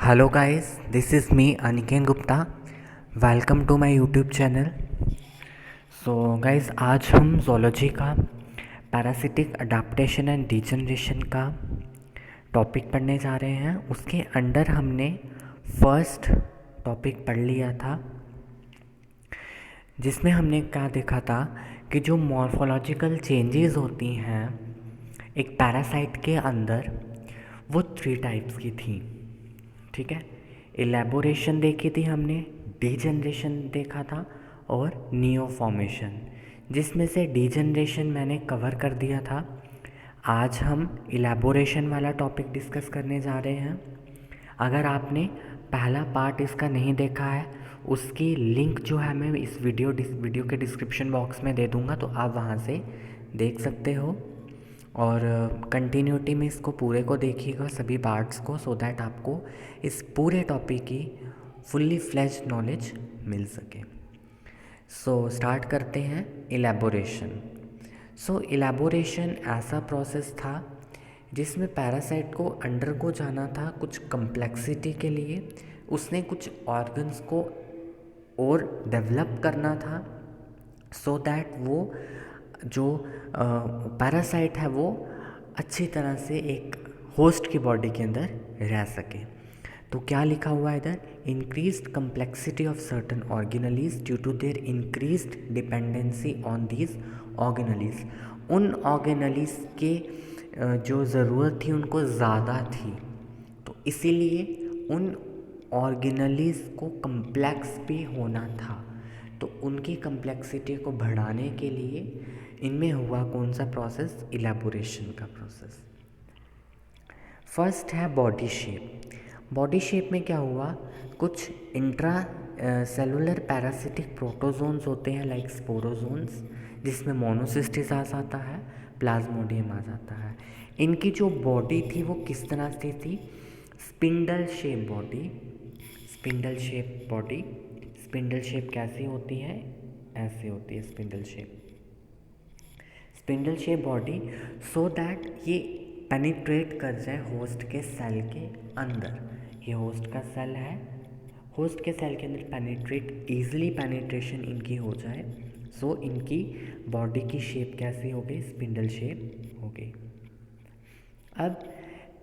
Hello guys, this is me Aniket Gupta. Welcome to my YouTube channel. So guys, आज हम zoology का parasitic adaptation and degeneration का topic पढ़ने जा रहे हैं। उसके अंडर हमने फर्स्ट टॉपिक पढ़ लिया था, जिसमें हमने क्या देखा था कि जो मॉर्फोलॉजिकल चेंजेस होती हैं एक पैरासाइट के अंदर, वो 3 टाइप्स की थी। ठीक है, इलेबोरेशन देखी थी हमने, डीजनरेशन देखा था और नियो फॉर्मेशन, जिसमें से डीजनरेशन मैंने कवर कर दिया था। आज हम इलेबोरेशन वाला टॉपिक डिस्कस करने जा रहे हैं। अगर आपने पहला पार्ट इसका नहीं देखा है, उसकी लिंक जो है मैं इस वीडियो के डिस्क्रिप्शन बॉक्स में दे दूँगा, तो आप वहाँ से देख सकते हो और कंटिन्यूटी में इसको पूरे को देखिएगा, सभी पार्ट्स को, सो दैट आपको इस पूरे टॉपिक की फुल्ली फ्लेज्ड नॉलेज मिल सके। सो स्टार्ट करते हैं इलेबोरेशन। सो इलेबोरेशन ऐसा प्रोसेस था जिसमें पैरासाइट को अंडरगो जाना था कुछ कम्प्लेक्सिटी के लिए। उसने कुछ ऑर्गन्स को और डेवलप करना था सो दैट वो जो पैरासाइट है वो अच्छी तरह से एक होस्ट की बॉडी के अंदर रह सके। तो क्या लिखा हुआ है इधर? Increased complexity of certain organelles due to their increased dependency on these organelles. उन ऑर्गेनलीज के जो ज़रूरत थी उनको ज़्यादा थी, तो इसीलिए उन ऑर्गेनलीज को कम्प्लेक्स भी होना था। तो उनकी कम्प्लेक्सिटी को बढ़ाने के लिए इनमें हुआ कौन सा प्रोसेस? इलेबोरेशन का प्रोसेस। फर्स्ट है बॉडी शेप। बॉडी शेप में क्या हुआ? कुछ इंट्रा सेलुलर पैरासिटिक प्रोटोजोन्स होते हैं लाइक स्पोरोजोन्स, जिसमें मोनोसिस्टिस आ जाता है, प्लाज्मोडियम आ जाता है। इनकी जो बॉडी थी वो किस तरह से थी? Spindle shape body. Spindle shape body. Spindle shape कैसी होती है? ऐसे होती है spindle shape. Spindle shape body, so that ये पेनिट्रेट कर जाए होस्ट के सेल के अंदर। ये होस्ट का सेल है, होस्ट के सेल के अंदर पेनिट्रेट, ईजिली पेनिट्रेशन इनकी हो जाए। सो इनकी बॉडी की शेप कैसी हो गई? स्पिंडल शेप हो गई। अब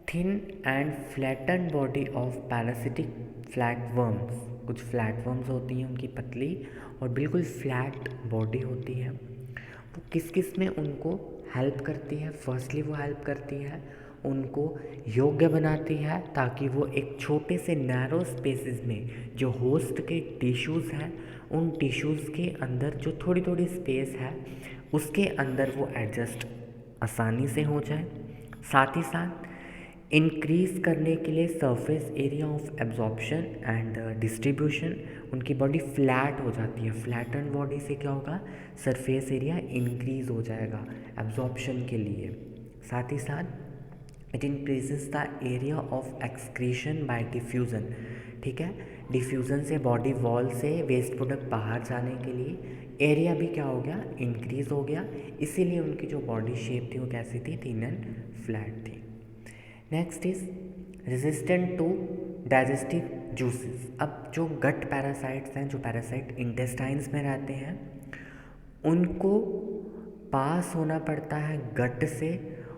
thin and flatten body of parasitic flatworms. कुछ फ्लैटवर्म्स होती हैं, उनकी पतली और बिल्कुल फ्लैट बॉडी होती है। वो किस किस में उनको हेल्प करती है? फर्स्टली वो हेल्प करती है, उनको योग्य बनाती है ताकि वो एक छोटे से नैरो स्पेसेस में जो होस्ट के टिश्यूज़ हैं, उन टिश्यूज़ के अंदर जो थोड़ी थोड़ी स्पेस है उसके अंदर वो एडजस्ट आसानी से हो जाए। साथ ही साथ इंक्रीज़ करने के लिए surface area of absorption and distribution, उनकी बॉडी फ्लैट हो जाती है। फ्लैटन बॉडी से क्या होगा? सरफेस एरिया इंक्रीज़ हो जाएगा एब्जॉर्प्शन के लिए। साथ ही साथ it increases the area of excretion by diffusion. ठीक है, डिफ्यूज़न से बॉडी वॉल से वेस्ट प्रोडक्ट बाहर जाने के लिए एरिया भी क्या हो गया? इंक्रीज़ हो गया। इसीलिए उनकी जो बॉडी शेप थी वो कैसी थी? थिन एंड फ्लैट थी। Next is resistant to digestive juices. अब जो गट पैरासाइट्स हैं, जो पैरासाइट इंटेस्टाइन्स में रहते हैं, उनको पास होना पड़ता है गट से,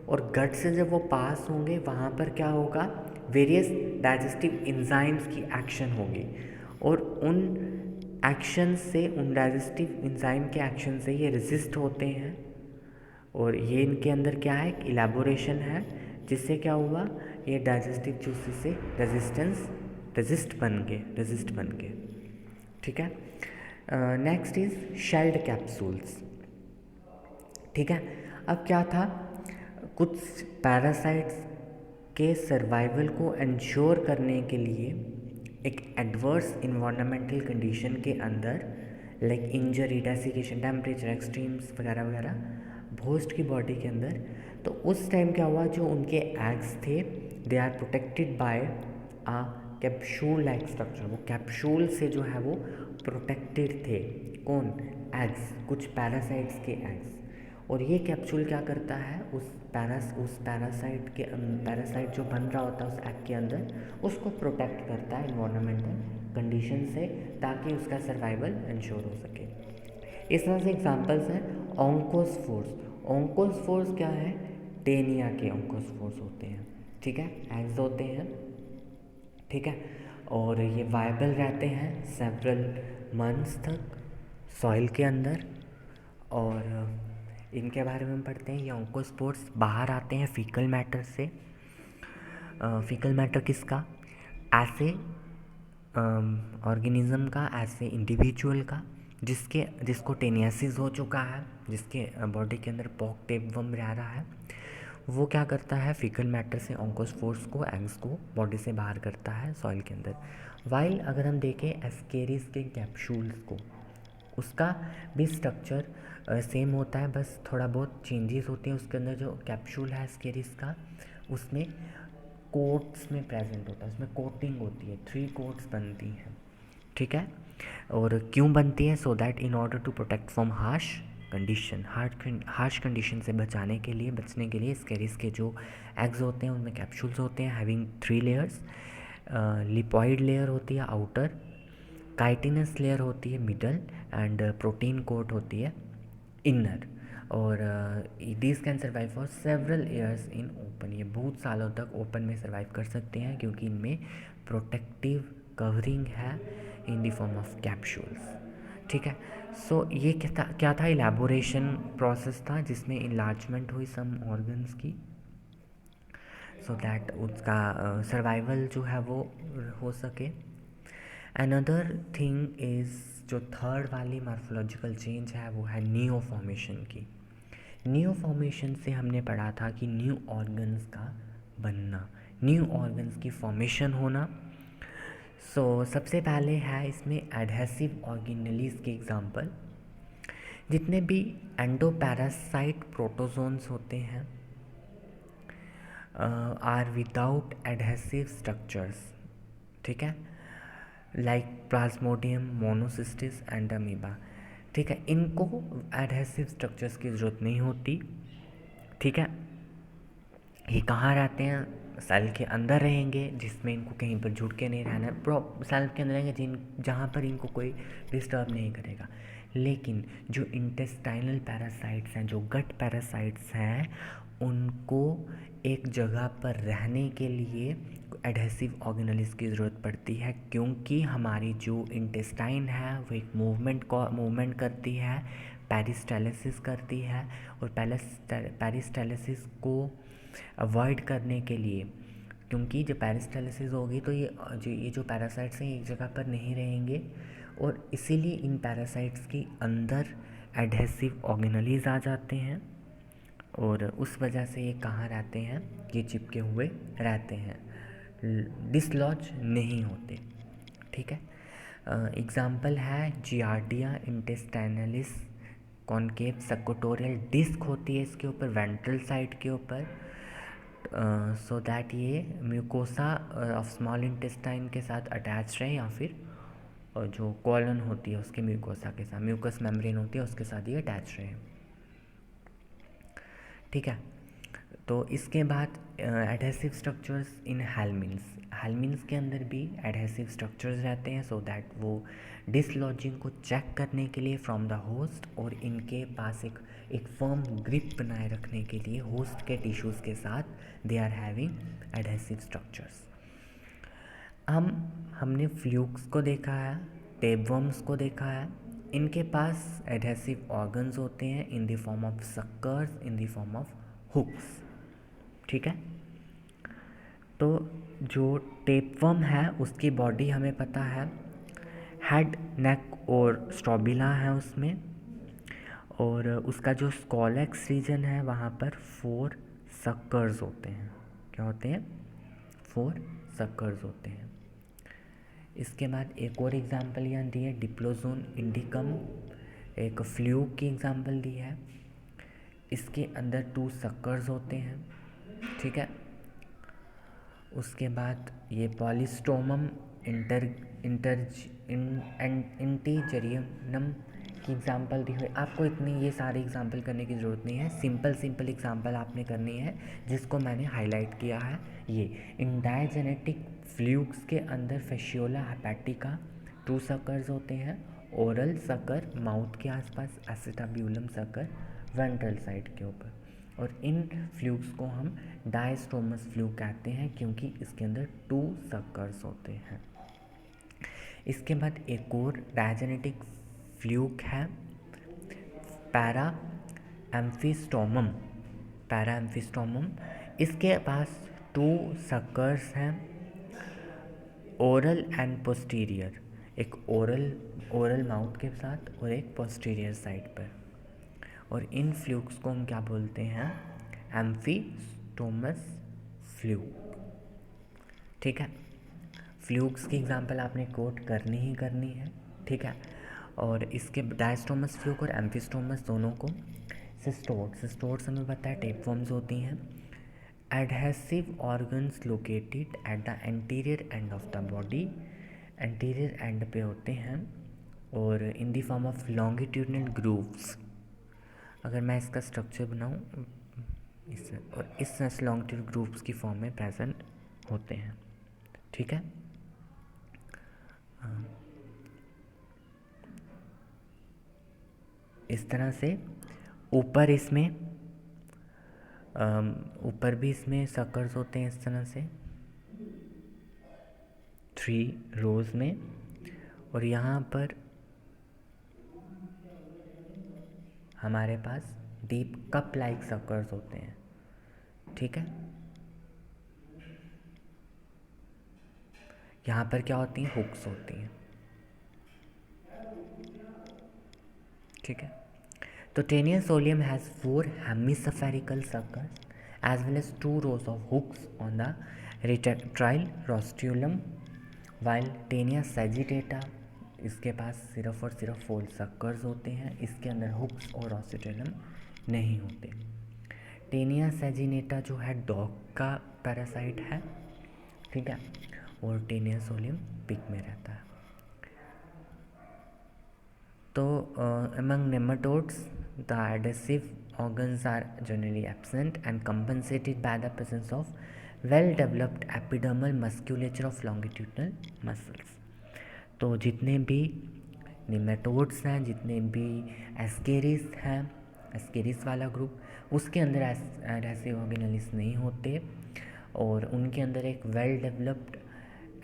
और गट से जब वो पास होंगे वहाँ पर क्या होगा? वेरियस डाइजेस्टिव एंजाइम्स की एक्शन होगी, और उन एक्शन से, उन डाइजेस्टिव एंजाइम के एक्शन से ये रेजिस्ट होते हैं। और ये इनके अंदर क्या है? इलेबोरेशन है, जिससे क्या हुआ? ये डाइजेस्टिव जूसेस से रेजिस्ट बन गए। ठीक है। Next is shelled capsules. ठीक है, अब क्या था? कुछ पैरासाइट्स के सर्वाइवल को इंश्योर करने के लिए एक एडवर्स इन्वायरमेंटल कंडीशन के अंदर like injury, desiccation, temperature extremes वगैरह वगैरह होस्ट की बॉडी के अंदर, तो उस टाइम क्या हुआ? जो उनके एग्स थे, they are protected by a capsule like structure. वो कैप्सूल से जो है वो प्रोटेक्टेड थे। कौन? एग्स, कुछ पैरासाइट्स के एग्स। और ये कैप्सूल क्या करता है, उस पैरासाइट जो बन रहा होता है उस एग के अंदर, उसको प्रोटेक्ट करता है इन्वायरमेंटल कंडीशन से, ताकि उसका सर्वाइवल इंश्योर हो सके। इस तरह से एग्जांपल्स हैं ऑन्कोस्फोर्स। ऑन्कोस्फोर्स क्या है, टेनिया के ऑन्कोस्फोर्स होते हैं, ठीक है, एग्स होते हैं, ठीक है, और ये वायबल रहते हैं सेवरल मंथ्स तक सॉइल के अंदर। और इनके बारे में हम पढ़ते हैं, ये ऑन्कोस्पोर्स बाहर आते हैं फीकल मैटर से। फीकल मैटर किसका, ऐसे ऑर्गेनिज्म का, ऐसे इंडिविजुअल का जिसको टेनियासिस हो चुका है, जिसके बॉडी के अंदर पॉक टेपवर्म रह रहा है, वो क्या करता है, फीकल मैटर से ऑन्कोस्पोर्स को, एग्स को बॉडी से बाहर करता है सॉइल के अंदर। वाइल अगर हम देखें एस्केरिस के कैप्सूल्स को, उसका भी स्ट्रक्चर सेम होता है, बस थोड़ा बहुत चेंजेस होते हैं। उसके अंदर जो कैप्सूल है एस्केरिस का, उसमें कोट्स में प्रेजेंट होता है, उसमें कोटिंग होती है, 3 कोट्स बनती हैं, ठीक है। और क्यों बनती है, so that in order to protect from harsh condition, harsh condition से बचने के लिए स्केरिस के जो एग्स होते हैं उनमें कैप्सूल्स होते हैं हैविंग 3 लेयर्स। लिपॉइड लेयर होती है आउटर, काइटिनस लेयर होती है मिडल, एंड प्रोटीन कोट होती है इनर। और this can survive for several years in open, ये बहुत सालों तक ओपन में सर्वाइव कर सकते हैं क्योंकि इनमें प्रोटेक्टिव कवरिंग है इन द फॉर्म ऑफ कैप्सूल्स, ठीक है। सो ये क्या था इलेबोरेशन प्रोसेस था जिसमें इनलार्जमेंट हुई सम ऑर्गन्स की, सो दैट उसका सर्वाइवल जो है वो हो सके। अनदर थिंग इज़, जो थर्ड वाली मॉर्फोलॉजिकल चेंज है वो है न्यू फॉर्मेशन की। न्यू फॉर्मेशन से हमने पढ़ा था कि न्यू ऑर्गन्स का बनना, न्यू ऑर्गन्स की फॉर्मेशन होना। सो सबसे पहले है इसमें एडहेसिव ऑर्गेनेलीज के एग्जांपल। जितने भी एंडोपैरासाइट प्रोटोजोन्स होते हैं आर विदाउट एडहेसिव स्ट्रक्चर्स, ठीक है, like Plasmodium, Monocystis and amoeba, ठीक है, इनको एडहेसिव स्ट्रक्चर्स की ज़रूरत नहीं होती, ठीक है। ये कहाँ रहते हैं, सेल के अंदर रहेंगे, जिसमें इनको कहीं पर झुक के नहीं रहना है, सेल के अंदर रहेंगे जहाँ पर इनको कोई डिस्टर्ब नहीं करेगा। लेकिन जो इंटेस्टाइनल पैरासाइट्स हैं, जो गट पैरासाइट्स हैं, उनको एक जगह पर रहने के लिए एडहेसिव ऑर्गेनेल्स की ज़रूरत पड़ती है, क्योंकि हमारी जो इंटेस्टाइन है वो एक मूवमेंट करती है, पेरिस्टालिसिस करती है, और पेरिस्टालिसिस को अवॉइड करने के लिए, क्योंकि जब पेरिस्टालिसिस होगी तो ये जो पैरासाइट्स हैं एक जगह पर नहीं रहेंगे, और इसीलिए इन पैरासाइट्स के अंदर एडहेसिव ऑर्गेनेल्स आ जाते हैं, और उस वजह से ये कहाँ रहते हैं, ये चिपके हुए रहते हैं, डिसलॉज नहीं होते, ठीक है। एग्जाम्पल है जियार्डिया इंटेस्टाइनलिस, कॉनकेव सक्कोटोरियल डिस्क होती है इसके ऊपर वेंट्रल साइड के ऊपर, सो दैट ये म्यूकोसा ऑफ स्मॉल इंटेस्टाइन के साथ अटैच रहे, या फिर जो कॉलन होती है उसके म्यूकोसा के साथ, म्यूकस मेम्ब्रेन होती है उसके साथ ये अटैच रहे, ठीक है। तो इसके बाद एडहेसिव स्ट्रक्चर्स इन हेलमिन्स के अंदर भी एडहेसिव स्ट्रक्चर्स रहते हैं, सो दैट वो डिसलॉजिंग को चेक करने के लिए फ्रॉम द होस्ट, और इनके पास एक फर्म ग्रिप बनाए रखने के लिए होस्ट के टिश्यूज़ के साथ they are having adhesive structures. हमने फ्लूक्स को देखा है, टेपवर्म्स को देखा है, इनके पास एडहेसिव ऑर्गन्स होते हैं in the form of suckers, in the form of hooks, ठीक है। तो जो टेपवर्म है उसकी बॉडी हमें पता है, हेड, नेक और स्ट्रोबिला है उसमें, और उसका जो स्कॉलेक्स रीजन है वहाँ पर 4 सक्कर्स होते हैं। क्या होते हैं? 4 सक्कर्स होते हैं। इसके बाद एक और एग्जांपल यहाँ दी है, डिप्लोजोन इंडिकम, एक फ्लूक की एग्जांपल दी है, इसके अंदर 2 सक्कर्स होते हैं, ठीक है। उसके बाद ये पॉलीस्टोमम इंटीजरियम की एग्जांपल दी हुई, आपको इतनी ये सारे एग्जांपल करने की ज़रूरत नहीं है, सिंपल एग्जांपल आपने करनी है जिसको मैंने हाईलाइट किया है। ये इन डायजेनेटिक फ्लूइड्स के अंदर फेशियोला हेपेटिका 2 सकर्स होते हैं, ओरल सकर माउथ के आसपास, एसिटाब्यूलम सकर वेंट्रल साइड के ऊपर, और इन फ्लूइड्स को हम डायस्टोमस फ्लू कहते हैं क्योंकि इसके अंदर 2 सकर्स होते हैं। इसके बाद एक और डायजेनेटिक फ्लूक है पैरा एम्फिस्टोमम। इसके पास 2 सकर्स हैं, ओरल एंड पोस्टीरियर, एक ओरल माउथ के साथ और एक पोस्टीरियर साइड पर, और इन फ्लूक्स को हम क्या बोलते हैं, एम्फिस्टोमस फ्लूक। ठीक है, फ्लूक्स की एग्जांपल आपने कोट करनी ही करनी है। ठीक है, और इसके डायस्टोमस फ्लूक और एम्फिस्टोमस दोनों को सिस्टोड्स हमें पता है टेपवर्म्स होती हैं। Adhesive organs located at the anterior end of the body, anterior end पे होते हैं, और in the form of longitudinal grooves. अगर मैं इसका स्ट्रक्चर बनाऊँ इस तरह से लॉन्गिट्यूडनल ग्रूव्स की फॉर्म में प्रेजेंट होते हैं। ठीक है, इस तरह से ऊपर भी इसमें सर्कल्स होते हैं इस तरह से 3 रोज में, और यहाँ पर हमारे पास डीप कप लाइक सर्कल्स होते हैं। ठीक है, यहाँ पर क्या होती हैं, हुक्स होती हैं। ठीक है, तो Taenia solium has 4 hemispherical circles as well as 2 rows of hooks on the retractile rostrum, while Taenia sagittata इसके पास सिर्फ और सिर्फ 4 सर्कल्स होते हैं, इसके अंदर हुक्स और रोस्ट्रुलम नहीं होते। टेनिया सैजिनेटा जो है डॉग का पैरासाइट है। ठीक है, और टेनिया सोलियम पिग में रहता है। तो among nematodes the adhesive organs are generally absent and compensated by the presence of well developed epidermal musculature of longitudinal muscles। तो जितने भी नेमेटोड्स हैं, जितने भी एस्केरिस हैं, एस्केरिस वाला ग्रुप, उसके अंदर एडहेसिव ऑर्गेनेल्स नहीं होते, और उनके अंदर एक वेल डेवलप्ड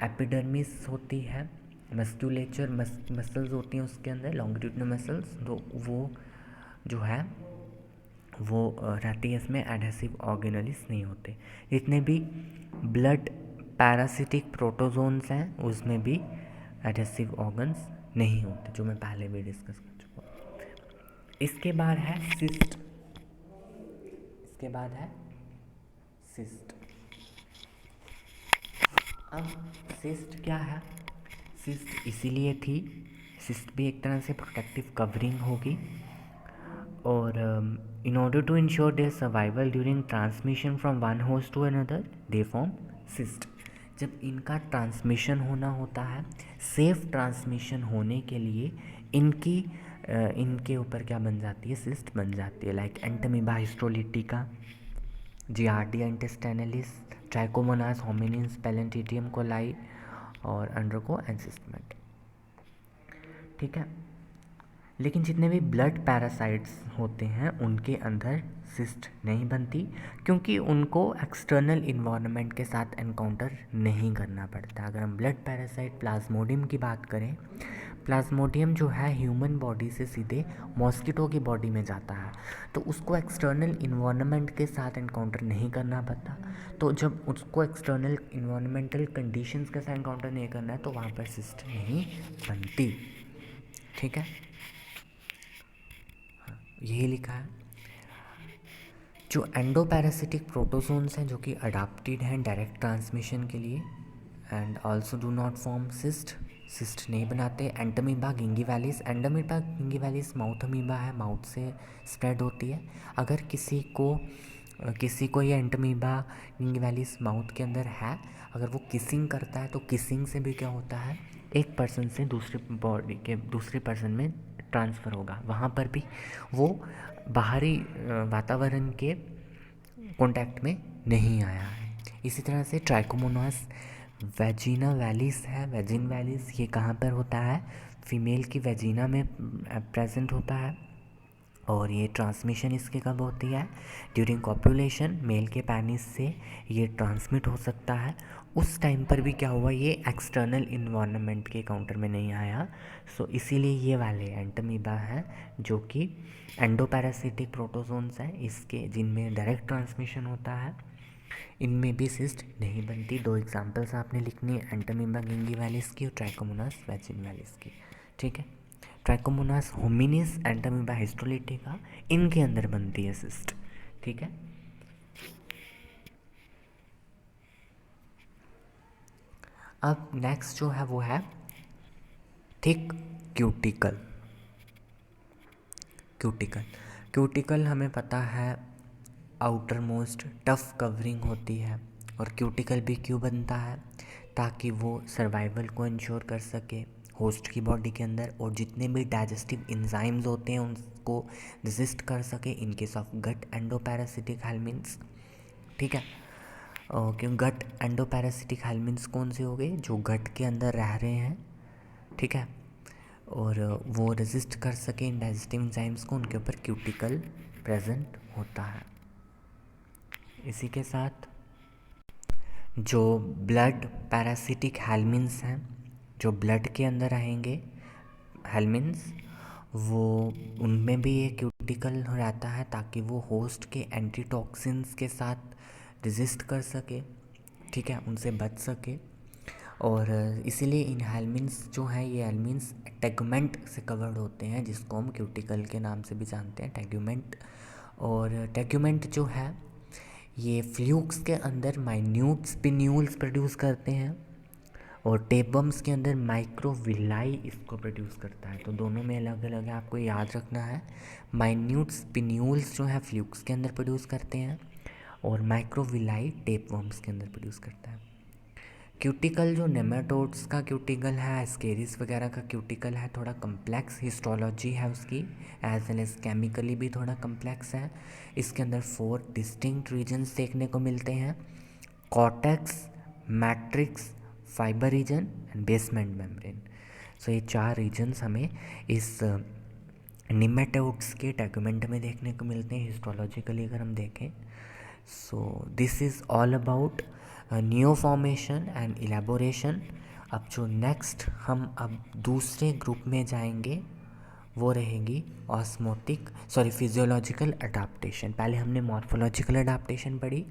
एपिडर्मिस होती है, मस्कुलेचर मसल्स होती हैं उसके अंदर, लॉन्गिट्यूडनल मसल्स, तो वो जो है वो रहती है, इसमें एडहेसिव ऑर्गेनेल्स नहीं होते। जितने भी ब्लड पैरासिटिक प्रोटोजोन्स हैं उसमें भी एडहेसिव ऑर्गन्स नहीं होते, जो मैं पहले भी डिस्कस कर चुका हूँ। इसके बाद है सिस्ट। अब सिस्ट क्या है, सिस्ट इसीलिए थी, सिस्ट भी एक तरह से प्रोटेक्टिव कवरिंग होगी, और in order to ensure their survival during transmission from one host to another they form cyst. जब इनका ट्रांसमिशन होना होता है, सेफ ट्रांसमिशन होने के लिए इनके ऊपर क्या बन जाती है, सिस्ट बन जाती है, like Entamoeba histolytica, Giardia intestinalis, Trichomonas hominis, Balantidium coli और अंडरको एंसिस्टमेंट। ठीक है, लेकिन जितने भी ब्लड पैरासाइट्स होते हैं उनके अंदर सिस्ट नहीं बनती, क्योंकि उनको एक्सटर्नल इन्वायरमेंट के साथ एनकाउंटर नहीं करना पड़ता। अगर हम ब्लड पैरासाइट प्लाज्मोडियम की बात करें, प्लाज्मोडियम जो है ह्यूमन बॉडी से सीधे मॉस्किटो की बॉडी में जाता है, तो उसको एक्सटर्नल इन्वायरमेंट के साथ एनकाउंटर नहीं करना पड़ता। तो जब उसको एक्सटर्नल इन्वायरमेंटल कंडीशंस के साथ एनकाउंटर नहीं करना है तो वहाँ पर सिस्ट नहीं बनती। ठीक है, यही लिखा है। जो एंडोपैरासिटिक प्रोटोजोन्स हैं जो कि अडाप्टेड हैं डायरेक्ट ट्रांसमिशन के लिए and also do not form cyst नहीं बनाते। एंटमीबा गिंगीवैलिस, एंडमीबा गिंगीवैलिस माउथ अमीबा है, माउथ से स्प्रेड होती है। अगर किसी को ये एंटमीबा गिंगीवैलिस माउथ के अंदर है, अगर वो किसिंग करता है तो किसिंग से भी क्या होता है, एक पर्सन से दूसरे बॉडी के दूसरे पर्सन में ट्रांसफ़र होगा, वहाँ पर भी वो बाहरी वातावरण के कॉन्टैक्ट में नहीं आया है। इसी तरह से ट्राइकोमोनास वेजिना वैलिस है, वेजिन वैलिस, ये कहाँ पर होता है, फीमेल की वेजिना में प्रेजेंट होता है। और ये ट्रांसमिशन इसके कब होती है, ड्यूरिंग कॉपुलेशन, मेल के पेनिस से ये ट्रांसमिट हो सकता है। उस टाइम पर भी क्या हुआ, ये एक्सटर्नल इन्वायरमेंट के काउंटर में नहीं आया। सो इसीलिए ये वाले एंटमीबा हैं जो कि एंडोपैरासिटिक प्रोटोजोन्स हैं, इसके जिनमें डायरेक्ट ट्रांसमिशन होता है, इनमें भी सिस्ट नहीं बनती। 2 एग्जांपल्स आपने लिखनी है, एंटमीबा गिंगी वैलिस की और ट्राइकोमोनास वेजिन वैलिस की, ठीक है। ट्राइकोमोनास होमिनिस, एंटमीबा हिस्टोलिटिका, इनके अंदर बनती है सिस्ट, ठीक है। अब नेक्स्ट जो है वो है थिक क्यूटिकल। क्यूटिकल हमें पता है आउटर मोस्ट टफ कवरिंग होती है। और क्यूटिकल भी क्यों बनता है, ताकि वो सर्वाइवल को इंश्योर कर सके होस्ट की बॉडी के अंदर, और जितने भी डाइजेस्टिव एंजाइम्स होते हैं उनको रेजिस्ट कर सके इन केस ऑफ गट एंडोपैरासिटिक हेल्मिन्स, ठीक है। क्यों गट एंडोपैरासिटिक हेल्मिन्स कौन से हो गए, जो गट के अंदर रह रहे हैं, ठीक है, और वो रेजिस्ट कर सके इन डाइजेस्टिव एंजाइम्स को, उनके ऊपर क्यूटिकल प्रेजेंट होता है। इसी के साथ जो ब्लड पैरासिटिक हेल्मिन्स हैं, जो ब्लड के अंदर रहेंगे हेल्मिन्स, वो उनमें भी ये क्यूटिकल रहता है ताकि वो होस्ट के एंटीटॉक्सिन्स के साथ रेजिस्ट कर सके, ठीक है, उनसे बच सके। और इसीलिए इन हेल्मिन्स जो हैं, ये हेल्मिन्स टेगुमेंट से कवर्ड होते हैं, जिसको हम क्यूटिकल के नाम से भी जानते हैं, टेगुमेंट। और टेगुमेंट जो है ये फ्लूक्स के अंदर माइन्यूट स्पिन्यूल्स प्रोड्यूस करते हैं, और टेपवर्म्स के अंदर माइक्रोविलाई इसको प्रोड्यूस करता है। तो दोनों में अलग अलग है, आपको याद रखना है। माइन्यूट स्पिन्यूल्स जो है फ्लूक्स के अंदर प्रोड्यूस करते हैं, और माइक्रोविलाई टेपवर्म्स के अंदर प्रोड्यूस करता है। क्यूटिकल जो नेमाटोड्स का क्यूटिकल है, एस्केरिस वगैरह का क्यूटिकल है, थोड़ा कम्प्लेक्स हिस्टोलॉजी है उसकी, एज वेल एज केमिकली भी थोड़ा कम्प्लेक्स है। इसके अंदर 4 डिस्टिंक्ट रीजन्स देखने को मिलते हैं, cortex, matrix, fibre region and basement membrane. So ये 4 रीजन्स हमें इस नेमाटोड्स के टेगुमेंट में देखने को मिलते हैं हिस्टोलॉजिकली अगर हम देखें। So this is all about new formation and elaboration. अब जो नेक्स्ट हम अब दूसरे ग्रुप में जाएंगे वो रहेगी फिजियोलॉजिकल अडाप्टेशन। पहले हमने मॉर्फोलॉजिकल अडाप्टेशन पढ़ी,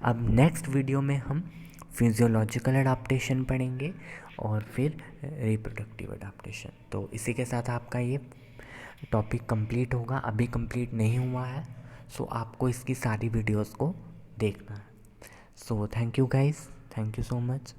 अब नेक्स्ट वीडियो में हम फिजियोलॉजिकल अडाप्टेशन पढ़ेंगे और फिर रिप्रोडक्टिव अडाप्टेशन। तो इसी के साथ आपका ये टॉपिक कंप्लीट होगा, अभी कंप्लीट नहीं हुआ है, सो आपको इसकी सारी वीडियोस को देखना है। So thank you guys, thank you so much.